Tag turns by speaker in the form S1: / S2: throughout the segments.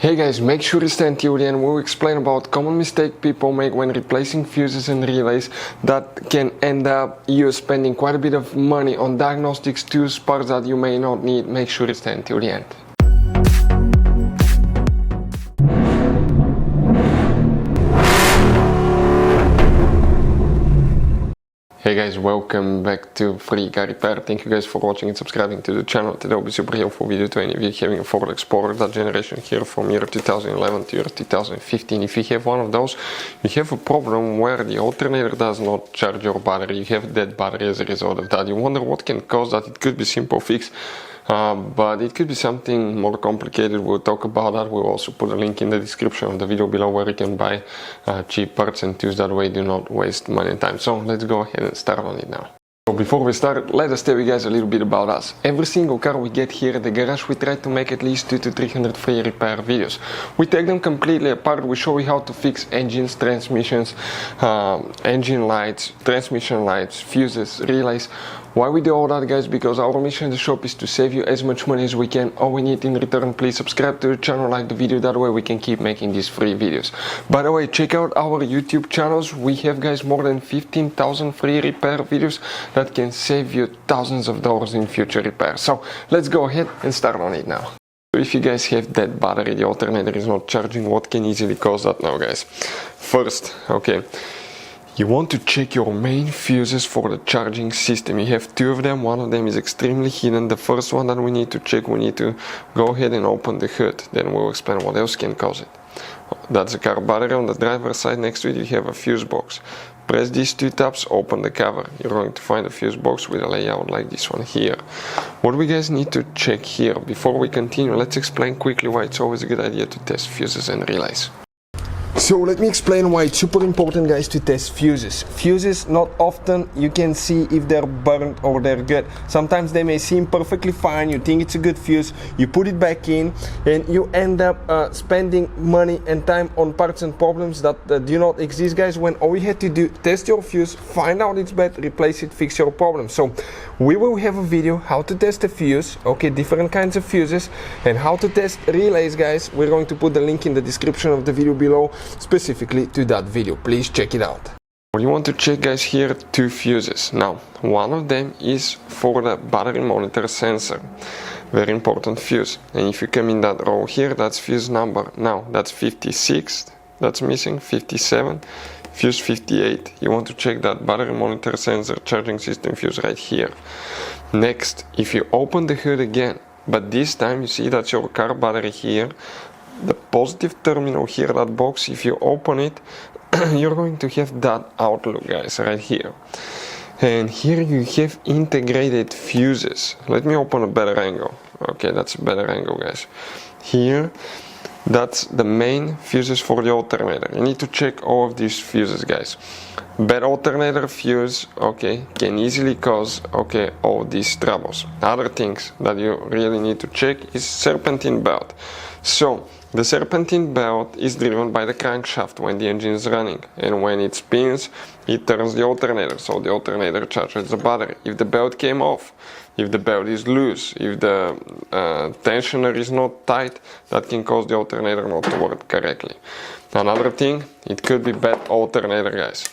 S1: Hey guys, make sure you stay until the end. We'll explain about common mistake people make when replacing fuses and relays that can end up you spending quite a bit of money on diagnostics tools, parts that you may not need. Make sure you stay until the end. Hey guys, welcome back to Free Car Repair. Thank you guys for watching and subscribing to the channel. Today will be super helpful video to any of you having a Ford Explorer, that generation here from year 2011 to year 2015. If you have one of those, you have a problem where the alternator does not charge your battery. You have dead battery as a result of that. You wonder what can cause that. It could be simple fix, but it could be something more complicated. We'll talk about that. We'll also put a link in the description of the video below where you can buy cheap parts and tools. That way do not waste money and time. So let's go ahead and start on it now. So before we start, let us tell you guys a little bit about us. Every single car we get here at the garage, we try to make at least 200 to 300 free repair videos. We take them completely apart. We show you how to fix engines, transmissions, engine lights, transmission lights, fuses, relays. Why we do all that, guys? Because our mission in the shop is to save you as much money as we can. All we need in return, please subscribe to the channel, like the video, that way we can keep making these free videos. By the way, check out our YouTube channels. We have, guys, more than 15,000 free repair videos that can save you thousands of dollars in future repairs. So let's go ahead and start on it now. So if you guys have dead battery, the alternator is not charging, what can easily cause that now, guys? First, okay, you want to check your main fuses for the charging system. You have two of them. One of them is extremely hidden. The first one that we need to check, we need to go ahead and open the hood. Then we'll explain what else can cause it. That's the car battery. On the driver's side next to it you have a fuse box. Press these two tabs, open the cover. You're going to find a fuse box with a layout like this one here. What we guys need to check here before we continue, let's explain quickly why it's always a good idea to test fuses and relays. So let me explain why it's super important, guys, to test fuses. Fuses, not often you can see if they're burnt or they're good. Sometimes they may seem perfectly fine, you think it's a good fuse, you put it back in and you end up spending money and time on parts and problems that do not exist, guys, when all you had to do, test your fuse, find out it's bad, replace it, fix your problem. So we will have a video how to test a fuse, okay, different kinds of fuses, and how to test relays, guys. We're going to put the link in the description of the video below specifically to that video. Please check it out. You want to check, guys, here two fuses. Now, one of them is for the battery monitor sensor. Very important fuse. And if you come in that row here, that's fuse number. Now, that's 56. That's missing. 57. Fuse 58. You want to check that battery monitor sensor charging system fuse right here. Next, if you open the hood again, but this time you see that's your car battery here, the positive terminal here, that box, if you open it, you're going to have that outlook, guys, right here. And here you have integrated fuses. Let me open a better angle. Okay, that's a better angle, guys. Here, that's the main fuses for the alternator. You need to check all of these fuses, guys. Bad alternator fuse, okay, can easily cause, okay, all these troubles. Other things that you really need to check is serpentine belt. So the serpentine belt is driven by the crankshaft when the engine is running, and when it spins, it turns the alternator, so the alternator charges the battery. If the belt came off, if the belt is loose, if the tensioner is not tight, that can cause the alternator not to work correctly. Another thing, it could be bad alternator, guys.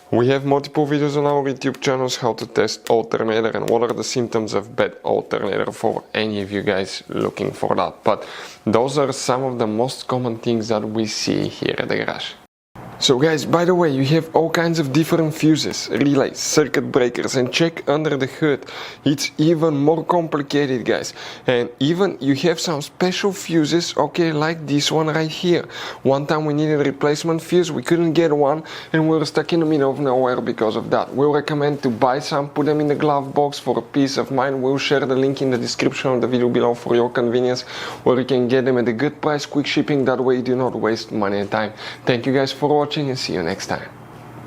S1: We have multiple videos on our YouTube channels how to test alternator and what are the symptoms of bad alternator for any of you guys looking for that. But those are some of the most common things that we see here at the garage. So guys, by the way, you have all kinds of different fuses, relays, circuit breakers, and check under the hood. It's even more complicated, guys. And even you have some special fuses, okay, like this one right here. One time we needed a replacement fuse, we couldn't get one, and we were stuck in the middle of nowhere because of that. We'll recommend to buy some, put them in the glove box for a peace of mind. We'll share the link in the description of the video below for your convenience, where you can get them at a good price, quick shipping, that way you do not waste money and time. Thank you guys for watching and see you next time.